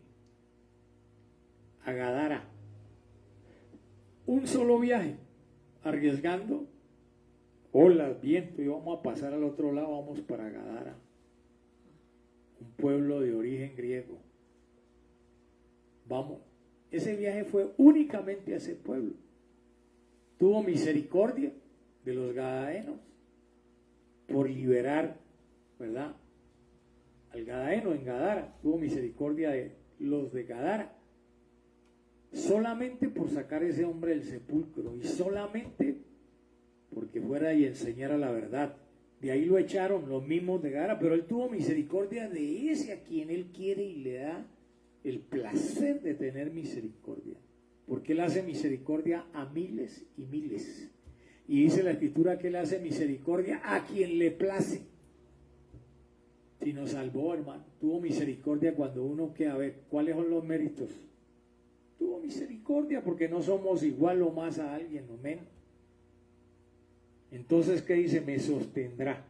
a Gadara, un solo viaje, arriesgando olas, viento, y vamos a pasar al otro lado, vamos para Gadara, un pueblo de origen griego. Vamos, ese viaje fue únicamente a ese pueblo. Tuvo misericordia de los gadarenos por liberar, ¿verdad?, al gadareno en Gadara. Tuvo misericordia de los de Gadara, solamente por sacar a ese hombre del sepulcro y solamente porque fuera y enseñara la verdad. De ahí lo echaron los mismos de Gadara, pero él tuvo misericordia de ese a quien él quiere y le da el placer de tener misericordia, porque él hace misericordia a miles y miles, y dice la Escritura que él hace misericordia a quien le place. Si nos salvó, hermano, tuvo misericordia cuando uno, que a ver, ¿cuáles son los méritos? Tuvo misericordia porque no somos igual o más a alguien o menos. Entonces, ¿qué dice? Me sostendrá.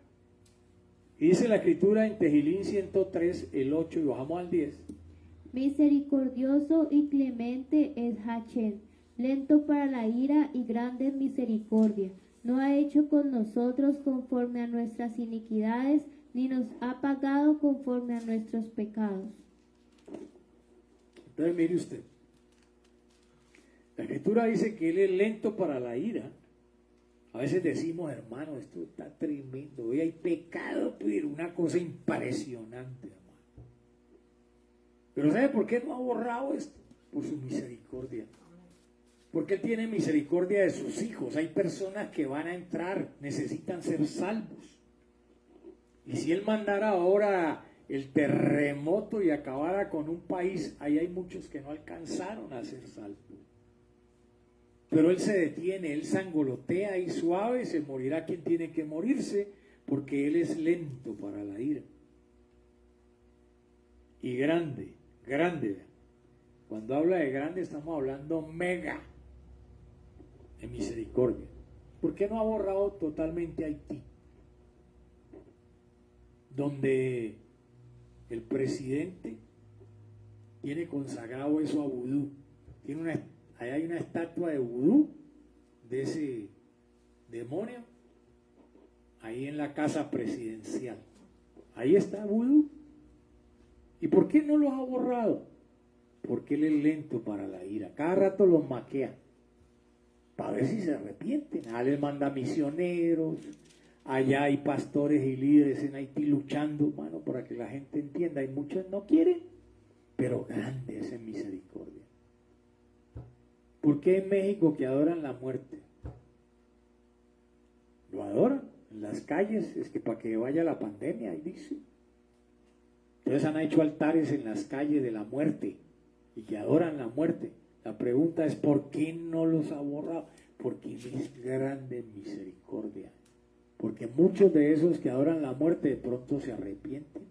Y dice la Escritura en Tejilín 103, el 8, y bajamos al 10. Misericordioso y clemente es Hachén, lento para la ira y grande en misericordia. No ha hecho con nosotros conforme a nuestras iniquidades, ni nos ha pagado conforme a nuestros pecados. Entonces, mire usted, la Escritura dice que él es lento para la ira. A veces decimos, hermano, esto está tremendo, hoy hay pecado, pero una cosa impresionante, hermano. Pero ¿sabe por qué no ha borrado esto? Por su misericordia. Porque él tiene misericordia de sus hijos. Hay personas que van a entrar, necesitan ser salvos. Y si él mandara ahora el terremoto y acabara con un país, ahí hay muchos que no alcanzaron a ser salvos. Pero él se detiene, él sangolotea y suave, se morirá quien tiene que morirse, porque él es lento para la ira. Y grande, grande. Cuando habla de grande estamos hablando mega de misericordia. ¿Por qué no ha borrado totalmente Haití? Donde el presidente tiene consagrado eso a vudú. Ahí hay una estatua de vudú, de ese demonio, ahí en la casa presidencial. Ahí está vudú. ¿Y por qué no los ha borrado? Porque él es lento para la ira. Cada rato los maquea para ver si se arrepienten. Allá les manda misioneros. Allá hay pastores y líderes en Haití luchando, hermano, para que la gente entienda. Y muchos no quieren, pero grande es en misericordia. ¿Por qué en México que adoran la muerte? Lo adoran en las calles, es que para que vaya la pandemia, ahí dice. Entonces han hecho altares en las calles de la muerte y que adoran la muerte. La pregunta es, ¿por qué no los ha borrado? Porque es grande en misericordia. Porque muchos de esos que adoran la muerte de pronto se arrepienten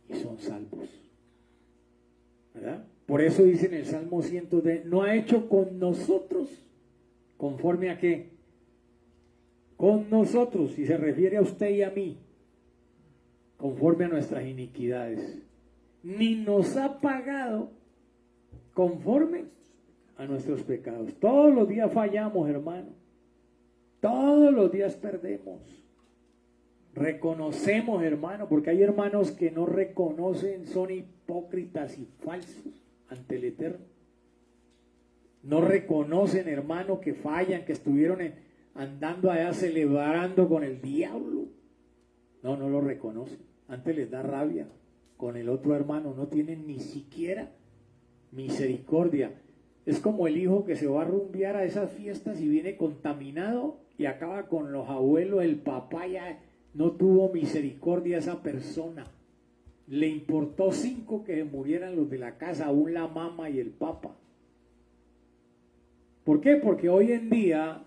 y son salvos. ¿Verdad? Por eso dice en el Salmo 100, no ha hecho con nosotros, ¿conforme a qué? Con nosotros, y se refiere a usted y a mí, conforme a nuestras iniquidades, ni nos ha pagado conforme a nuestros pecados. Todos los días fallamos, hermano. Todos los días perdemos. Reconocemos, hermano, porque hay hermanos que no reconocen, son hipócritas y falsos ante el Eterno. No reconocen, hermano, que fallan, que estuvieron andando allá celebrando con el diablo. No lo reconocen. Antes les da rabia con el otro hermano. No tienen ni siquiera misericordia. Es como el hijo que se va a rumbear a esas fiestas y viene contaminado y acaba con los abuelos. El papá ya no tuvo misericordia a esa persona. Le importó 5 que se murieran los de la casa, aún la mamá y el papa. ¿Por qué? Porque hoy en día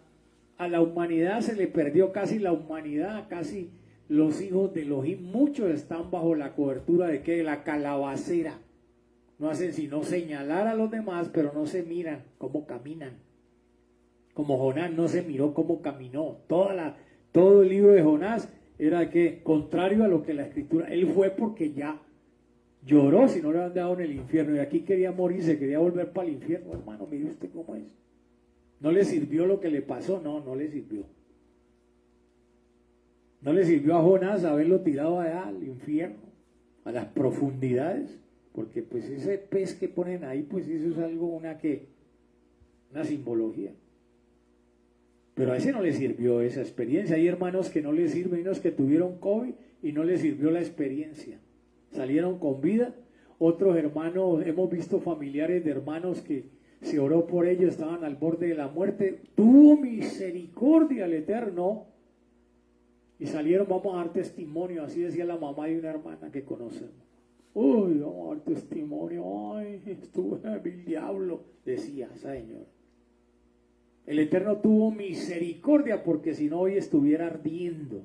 a la humanidad se le perdió casi la humanidad, casi los hijos de Elohim. Muchos están bajo la cobertura de ¿qué? La calabacera. No hacen sino señalar a los demás, pero no se miran cómo caminan. Como Jonás no se miró cómo caminó. Todo el libro de Jonás era que contrario a lo que la escritura, él fue porque ya lloró si no le habían dado en el infierno, y aquí quería morirse, quería volver para el infierno. Hermano, mire usted cómo es. ¿No le sirvió lo que le pasó? No le sirvió. No le sirvió a Jonás haberlo tirado allá al infierno, a las profundidades, porque pues ese pez que ponen ahí, pues eso es algo, una simbología. Pero a ese no le sirvió esa experiencia. Hay hermanos que no les sirven, unos que tuvieron COVID y no les sirvió la experiencia. Salieron con vida. Otros hermanos, hemos visto familiares de hermanos que se oró por ellos, estaban al borde de la muerte. Tuvo misericordia el Eterno. Y salieron, vamos a dar testimonio, así decía la mamá de una hermana que conocemos. Uy, vamos a dar testimonio. Ay, estuvo el diablo, decía esa señora. El Eterno tuvo misericordia, porque si no hoy estuviera ardiendo.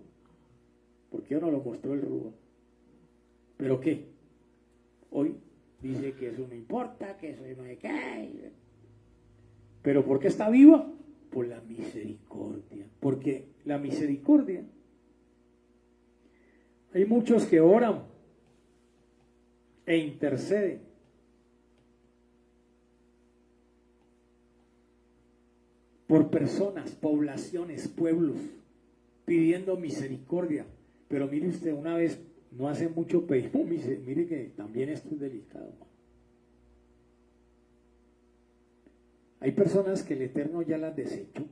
Porque no lo mostró el Rúa. ¿Pero qué? Hoy dice que eso no importa, que eso no hay que. ¿Pero por qué está viva? Por la misericordia. Porque la misericordia. Hay muchos que oran e interceden. Por personas, poblaciones, pueblos, pidiendo misericordia. Pero mire usted, una vez, no hace mucho pedimos misericordia. Mire que también esto es delicado. Hay personas que el Eterno ya las desechó.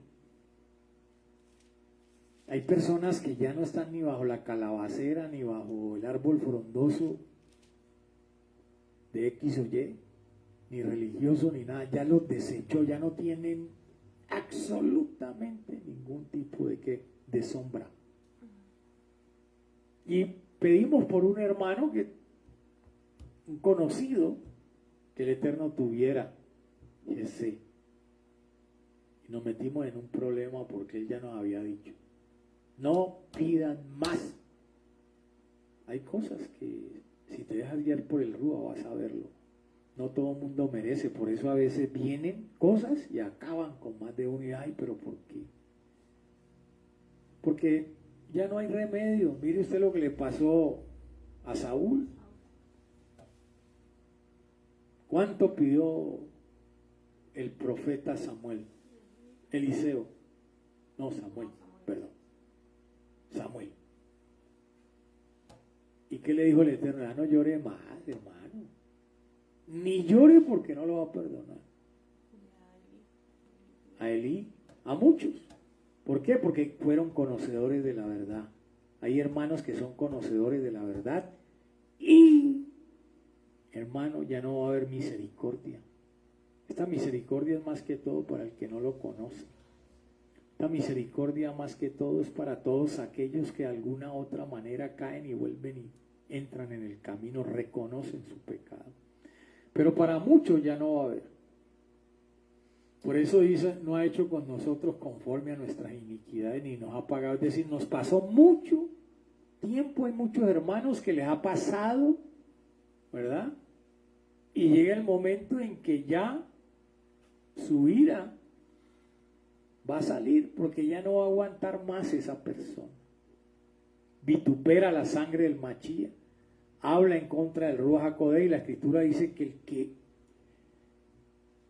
Hay personas que ya no están ni bajo la calabacera, ni bajo el árbol frondoso de X o Y, ni religioso, ni nada. Ya los desechó, ya no tienen absolutamente ningún tipo de sombra. Y pedimos por un hermano, un conocido, que el Eterno tuviera ese. Y nos metimos en un problema porque él ya nos había dicho: no pidan más. Hay cosas que si te dejas guiar por el Rúa vas a verlo. No todo el mundo merece, por eso a veces vienen cosas y acaban con más de uno. Y ay, pero ¿por qué? Porque ya no hay remedio. Mire usted lo que le pasó a Saúl. ¿Cuánto pidió el profeta Samuel? Eliseo. No, Samuel, perdón. Samuel. ¿Y qué le dijo el Eterno? No llore más, hermano. Ni llore, porque no lo va a perdonar. A Elí, a muchos. ¿Por qué? Porque fueron conocedores de la verdad. Hay hermanos que son conocedores de la verdad y, hermano, ya no va a haber misericordia. Esta misericordia es más que todo para el que no lo conoce. Esta misericordia más que todo es para todos aquellos que de alguna otra manera caen y vuelven y entran en el camino, reconocen su pecado. Pero para muchos ya no va a haber. Por eso dice, no ha hecho con nosotros conforme a nuestras iniquidades, ni nos ha pagado. Es decir, nos pasó mucho tiempo, hay muchos hermanos que les ha pasado, ¿verdad? Y llega el momento en que ya su ira va a salir, porque ya no va a aguantar más esa persona. Vitupera la sangre del Machía, habla en contra del Ruach HaKodesh, y la Escritura dice que el que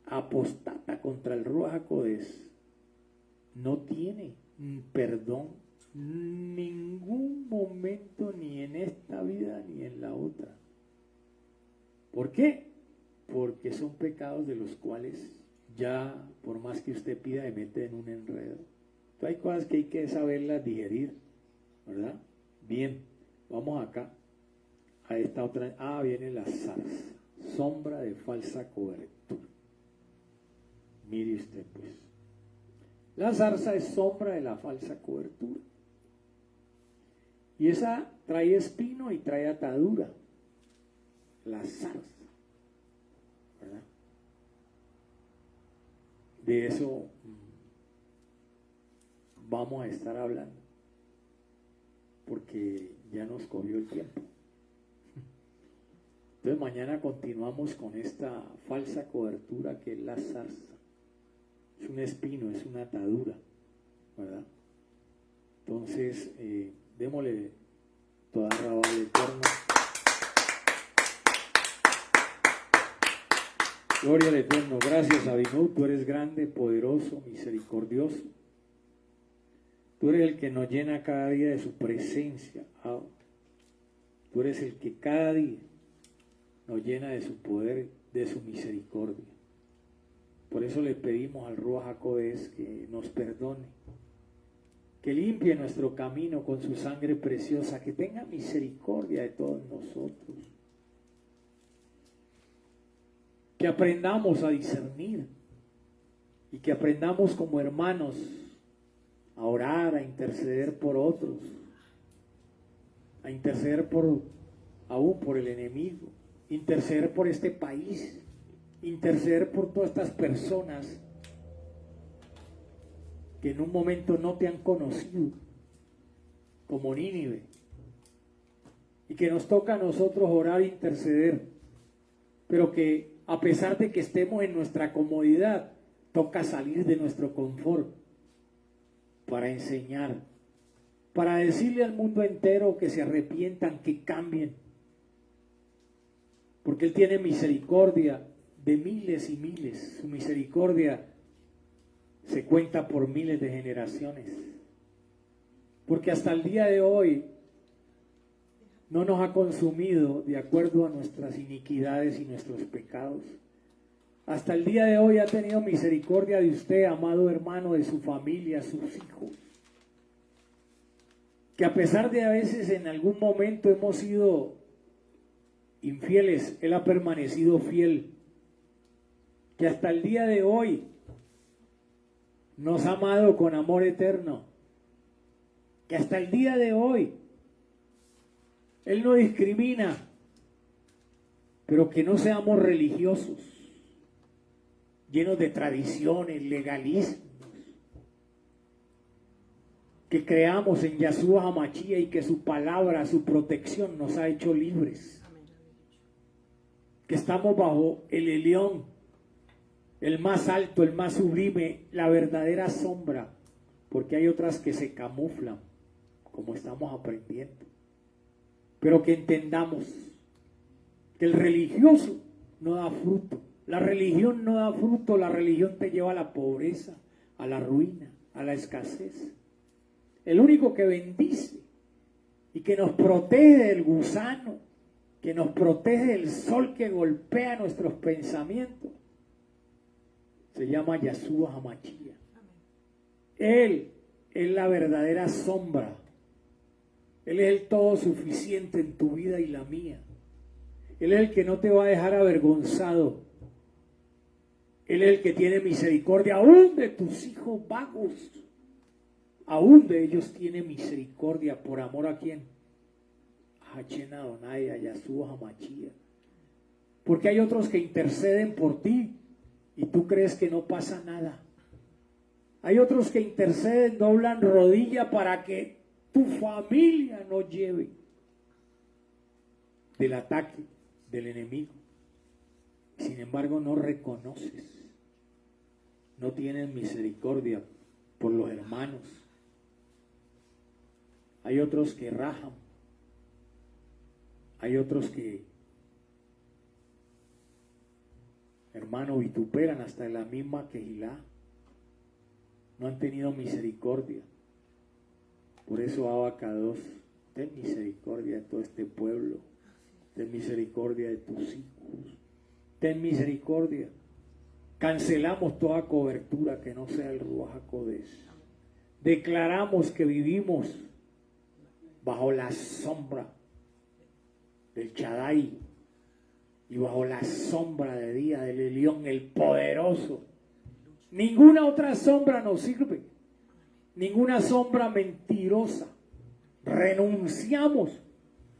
apostata contra el Ruach HaKodesh no tiene perdón ningún momento, ni en esta vida ni en la otra. ¿Por qué? Porque son pecados de los cuales ya, por más que usted pida, se mete en un enredo. Entonces hay cosas que hay que saberlas digerir, ¿verdad? Bien, vamos acá a esta otra. Viene la zarza, sombra de falsa cobertura. Mire usted pues, la zarza es sombra de la falsa cobertura, y esa trae espino y trae atadura. la zarza, ¿verdad? De eso vamos a estar hablando, porque ya nos cogió el tiempo. Entonces mañana continuamos con esta falsa cobertura que es la zarza. Es un espino, es una atadura, ¿verdad? Entonces, démosle toda rabia al Eterno. Gloria al Eterno. Gracias, Abinú. Tú eres grande, poderoso, misericordioso. Tú eres el que nos llena cada día de su presencia. Tú eres el que cada día nos llena de su poder, de su misericordia. Por eso le pedimos al Ruach HaKodesh que nos perdone, que limpie nuestro camino con su sangre preciosa, que tenga misericordia de todos nosotros, que aprendamos a discernir y que aprendamos como hermanos a orar, a interceder por otros, a interceder aún por el enemigo, interceder por este país, interceder por todas estas personas que en un momento no te han conocido, como Nínive, y que nos toca a nosotros orar e interceder, pero que a pesar de que estemos en nuestra comodidad, toca salir de nuestro confort para enseñar, para decirle al mundo entero que se arrepientan, que cambien, porque Él tiene misericordia de miles y miles. Su misericordia se cuenta por miles de generaciones, porque hasta el día de hoy no nos ha consumido de acuerdo a nuestras iniquidades y nuestros pecados. Hasta el día de hoy ha tenido misericordia de usted, amado hermano, de su familia, sus hijos, que a pesar de a veces en algún momento hemos sido infieles, Él ha permanecido fiel, que hasta el día de hoy nos ha amado con amor eterno, que hasta el día de hoy Él no discrimina, pero que no seamos religiosos, llenos de tradiciones, legalismos, que creamos en Yahshua HaMashiach y que su palabra, su protección nos ha hecho libres, que estamos bajo el Elión, el más alto, el más sublime, la verdadera sombra, porque hay otras que se camuflan, como estamos aprendiendo. Pero que entendamos que el religioso no da fruto, la religión no da fruto, la religión te lleva a la pobreza, a la ruina, a la escasez. El único que bendice y que nos protege del gusano, que nos protege del sol que golpea nuestros pensamientos, se llama Yahshua HaMashiach. Él es la verdadera sombra. Él es el todo suficiente en tu vida y la mía. Él es el que no te va a dejar avergonzado. Él es el que tiene misericordia aún de tus hijos vagos. Aún de ellos tiene misericordia. ¿Por amor a quién? A Hashem Adonai, a Yahshua HaMashiach. Porque hay otros que interceden por ti y tú crees que no pasa nada. Hay otros que interceden, doblan rodilla para que tu familia no lleve del ataque del enemigo. Sin embargo, no reconoces, no tienes misericordia por los hermanos. Hay otros que rajan, hay otros que, hermano, vituperan hasta la misma Kehilá. No han tenido misericordia. Por eso, Abacados, ten misericordia de todo este pueblo. Ten misericordia de tus hijos. Ten misericordia. Cancelamos toda cobertura que no sea el Ruach HaKodesh. Declaramos que vivimos bajo la sombra del Shaddai y bajo la sombra de día del Elión, el poderoso. Ninguna otra sombra nos sirve. Ninguna sombra mentirosa. Renunciamos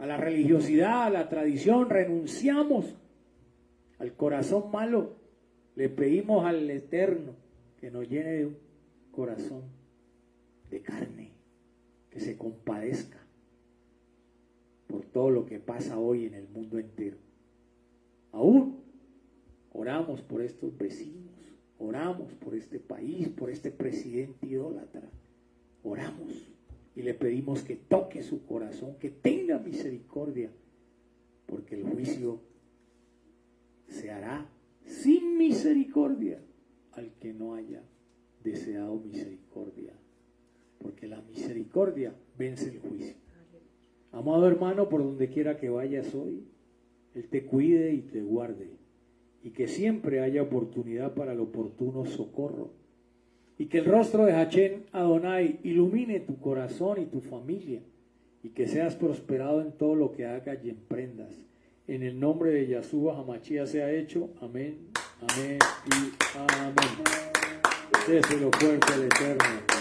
a la religiosidad, a la tradición, renunciamos al corazón malo, le pedimos al Eterno que nos llene de un corazón de carne, que se compadezca por todo lo que pasa hoy en el mundo entero. Aún oramos por estos vecinos, oramos por este país, por este presidente idólatra, oramos y le pedimos que toque su corazón, que tenga misericordia, porque el juicio se hará sin misericordia al que no haya deseado misericordia, porque la misericordia vence el juicio. Amado hermano, por donde quiera que vayas hoy, Él te cuide y te guarde, y que siempre haya oportunidad para el oportuno socorro, y que el rostro de Hachén Adonai ilumine tu corazón y tu familia, y que seas prosperado en todo lo que hagas y emprendas. En el nombre de Yahshua Hamashia sea hecho. Amén, amén y amén. Déselo fuerte al Eterno.